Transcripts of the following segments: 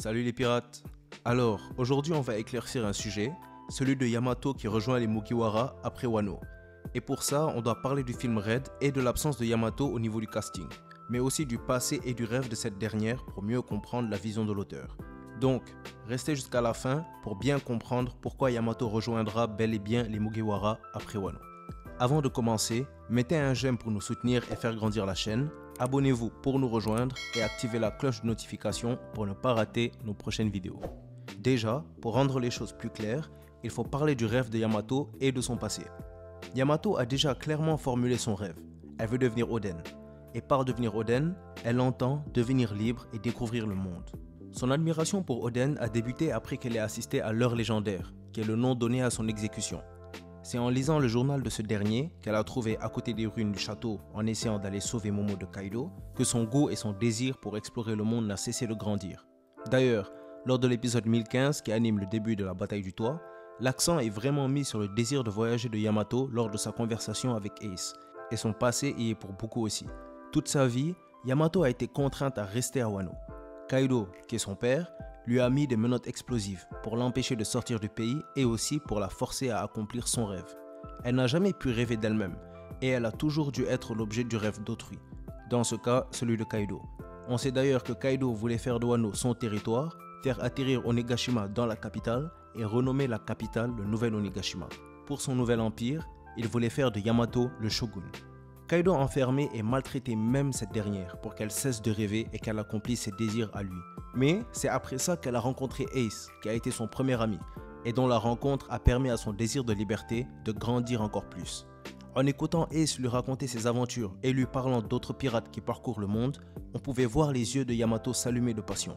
Salut les pirates. Alors, aujourd'hui on va éclaircir un sujet, celui de Yamato qui rejoint les Mugiwara après Wano. Et pour ça, on doit parler du film Red et de l'absence de Yamato au niveau du casting, mais aussi du passé et du rêve de cette dernière pour mieux comprendre la vision de l'auteur. Donc, restez jusqu'à la fin pour bien comprendre pourquoi Yamato rejoindra bel et bien les Mugiwara après Wano. Avant de commencer, mettez un j'aime pour nous soutenir et faire grandir la chaîne, abonnez-vous pour nous rejoindre et activez la cloche de notification pour ne pas rater nos prochaines vidéos. Déjà, pour rendre les choses plus claires, il faut parler du rêve de Yamato et de son passé. Yamato a déjà clairement formulé son rêve. Elle veut devenir Oden. Et par devenir Oden, elle entend devenir libre et découvrir le monde. Son admiration pour Oden a débuté après qu'elle ait assisté à l'heure légendaire, qui est le nom donné à son exécution. C'est en lisant le journal de ce dernier, qu'elle a trouvé à côté des ruines du château en essayant d'aller sauver Momo de Kaido, que son goût et son désir pour explorer le monde n'a cessé de grandir. D'ailleurs, lors de l'épisode 1015 qui anime le début de la bataille du toit, l'accent est vraiment mis sur le désir de voyager de Yamato lors de sa conversation avec Ace, et son passé y est pour beaucoup aussi. Toute sa vie, Yamato a été contrainte à rester à Wano. Kaido, qui est son père, lui a mis des menottes explosives pour l'empêcher de sortir du pays et aussi pour la forcer à accomplir son rêve. Elle n'a jamais pu rêver d'elle-même et elle a toujours dû être l'objet du rêve d'autrui, dans ce cas celui de Kaido. On sait d'ailleurs que Kaido voulait faire de Wano son territoire, faire atterrir Onigashima dans la capitale et renommer la capitale le nouvel Onigashima. Pour son nouvel empire, il voulait faire de Yamato le shogun. Kaido enfermait et maltraitait même cette dernière pour qu'elle cesse de rêver et qu'elle accomplisse ses désirs à lui. Mais c'est après ça qu'elle a rencontré Ace, qui a été son premier ami, et dont la rencontre a permis à son désir de liberté de grandir encore plus. En écoutant Ace lui raconter ses aventures et lui parlant d'autres pirates qui parcourent le monde, on pouvait voir les yeux de Yamato s'allumer de passion.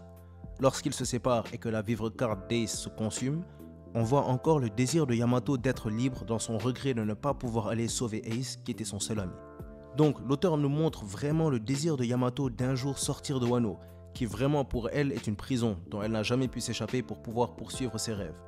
Lorsqu'ils se séparent et que la vivre carte d'Ace se consume, on voit encore le désir de Yamato d'être libre dans son regret de ne pas pouvoir aller sauver Ace, qui était son seul ami. Donc l'auteur nous montre vraiment le désir de Yamato d'un jour sortir de Wano, qui vraiment pour elle est une prison dont elle n'a jamais pu s'échapper pour pouvoir poursuivre ses rêves.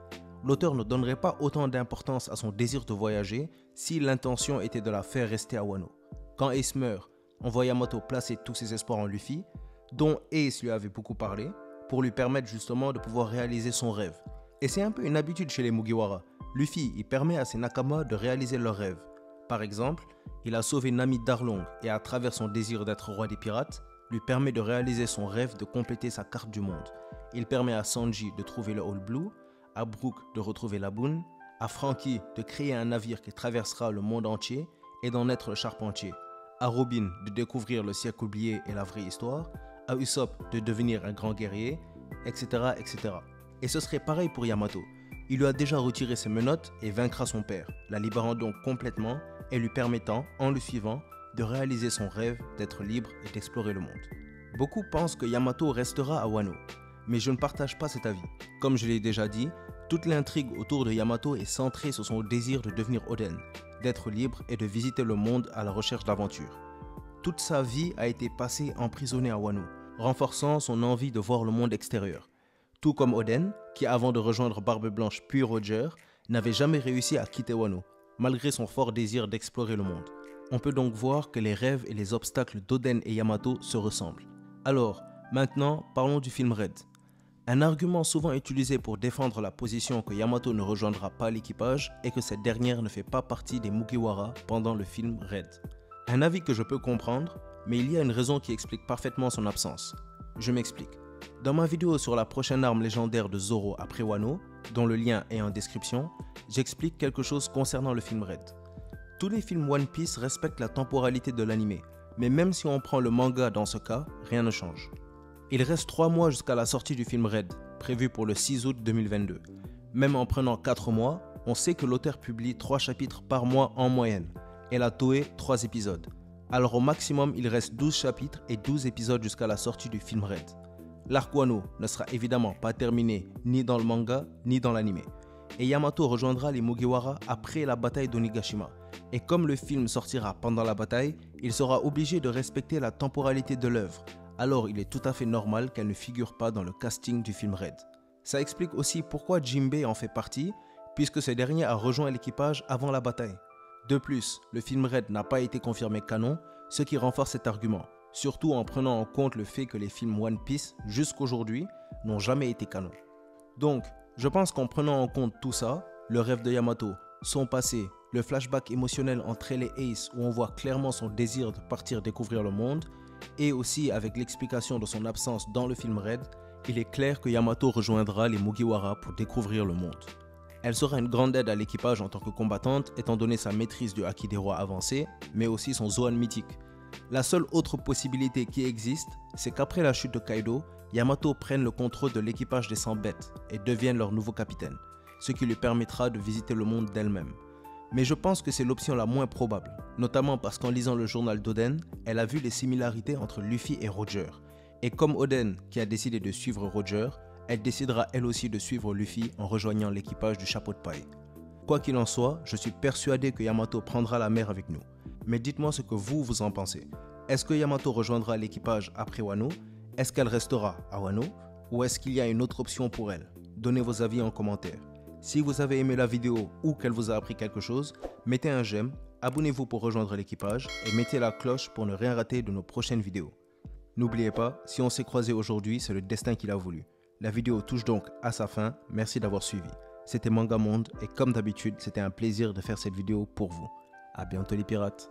L'auteur ne donnerait pas autant d'importance à son désir de voyager si l'intention était de la faire rester à Wano. Quand Ace meurt, on voit Yamato placer tous ses espoirs en Luffy, dont Ace lui avait beaucoup parlé, pour lui permettre justement de pouvoir réaliser son rêve. Et c'est un peu une habitude chez les Mugiwara. Luffy y permet à ses Nakama de réaliser leurs rêves. Par exemple, il a sauvé Nami d'Arlong et à travers son désir d'être roi des pirates, lui permet de réaliser son rêve de compléter sa carte du monde. Il permet à Sanji de trouver le All Blue, à Brook de retrouver la Boune, à Franky de créer un navire qui traversera le monde entier et d'en être le charpentier, à Robin de découvrir le siècle oublié et la vraie histoire, à Usopp de devenir un grand guerrier, etc., etc. Et ce serait pareil pour Yamato. Il lui a déjà retiré ses menottes et vaincra son père, la libérant donc complètement et lui permettant, en le suivant, de réaliser son rêve d'être libre et d'explorer le monde. Beaucoup pensent que Yamato restera à Wano, mais je ne partage pas cet avis. Comme je l'ai déjà dit, toute l'intrigue autour de Yamato est centrée sur son désir de devenir Oden, d'être libre et de visiter le monde à la recherche d'aventure. Toute sa vie a été passée emprisonnée à Wano, renforçant son envie de voir le monde extérieur. Tout comme Oden, qui avant de rejoindre Barbe Blanche puis Roger, n'avait jamais réussi à quitter Wano, malgré son fort désir d'explorer le monde. On peut donc voir que les rêves et les obstacles d'Oden et Yamato se ressemblent. Alors, maintenant, parlons du film Red. Un argument souvent utilisé pour défendre la position que Yamato ne rejoindra pas l'équipage est que cette dernière ne fait pas partie des Mugiwara pendant le film Red. Un avis que je peux comprendre, mais il y a une raison qui explique parfaitement son absence. Je m'explique. Dans ma vidéo sur la prochaine arme légendaire de Zoro après Wano, dont le lien est en description, j'explique quelque chose concernant le film Red. Tous les films One Piece respectent la temporalité de l'anime, mais même si on prend le manga dans ce cas, rien ne change. Il reste 3 mois jusqu'à la sortie du film Red, prévu pour le 6 août 2022. Même en prenant 4 mois, on sait que l'auteur publie 3 chapitres par mois en moyenne, et la Toei 3 épisodes. Alors au maximum, il reste 12 chapitres et 12 épisodes jusqu'à la sortie du film Red. L'arc Wano ne sera évidemment pas terminé ni dans le manga ni dans l'anime. Et Yamato rejoindra les Mugiwara après la bataille d'Onigashima. Et comme le film sortira pendant la bataille, il sera obligé de respecter la temporalité de l'œuvre. Alors il est tout à fait normal qu'elle ne figure pas dans le casting du film Red. Ça explique aussi pourquoi Jinbei en fait partie, puisque ce dernier a rejoint l'équipage avant la bataille. De plus, le film Red n'a pas été confirmé canon, ce qui renforce cet argument. Surtout en prenant en compte le fait que les films One Piece, jusqu'aujourd'hui, n'ont jamais été canon. Donc, je pense qu'en prenant en compte tout ça, le rêve de Yamato, son passé, le flashback émotionnel entre elle et Ace où on voit clairement son désir de partir découvrir le monde, et aussi avec l'explication de son absence dans le film Red, il est clair que Yamato rejoindra les Mugiwara pour découvrir le monde. Elle sera une grande aide à l'équipage en tant que combattante étant donné sa maîtrise du Haki des Rois avancé, mais aussi son Zoan mythique. La seule autre possibilité qui existe, c'est qu'après la chute de Kaido, Yamato prenne le contrôle de l'équipage des 100 bêtes et devienne leur nouveau capitaine, ce qui lui permettra de visiter le monde d'elle-même. Mais je pense que c'est l'option la moins probable, notamment parce qu'en lisant le journal d'Oden, elle a vu les similarités entre Luffy et Roger. Et comme Oden qui a décidé de suivre Roger, elle décidera elle aussi de suivre Luffy en rejoignant l'équipage du chapeau de paille. Quoi qu'il en soit, je suis persuadé que Yamato prendra la mer avec nous. Mais dites-moi ce que vous en pensez. Est-ce que Yamato rejoindra l'équipage après Wano? Est-ce qu'elle restera à Wano? Ou est-ce qu'il y a une autre option pour elle? Donnez vos avis en commentaire. Si vous avez aimé la vidéo ou qu'elle vous a appris quelque chose, mettez un j'aime, abonnez-vous pour rejoindre l'équipage et mettez la cloche pour ne rien rater de nos prochaines vidéos. N'oubliez pas, si on s'est croisés aujourd'hui, c'est le destin qui l'a voulu. La vidéo touche donc à sa fin, merci d'avoir suivi. C'était Manga Monde et comme d'habitude, c'était un plaisir de faire cette vidéo pour vous. A bientôt les pirates.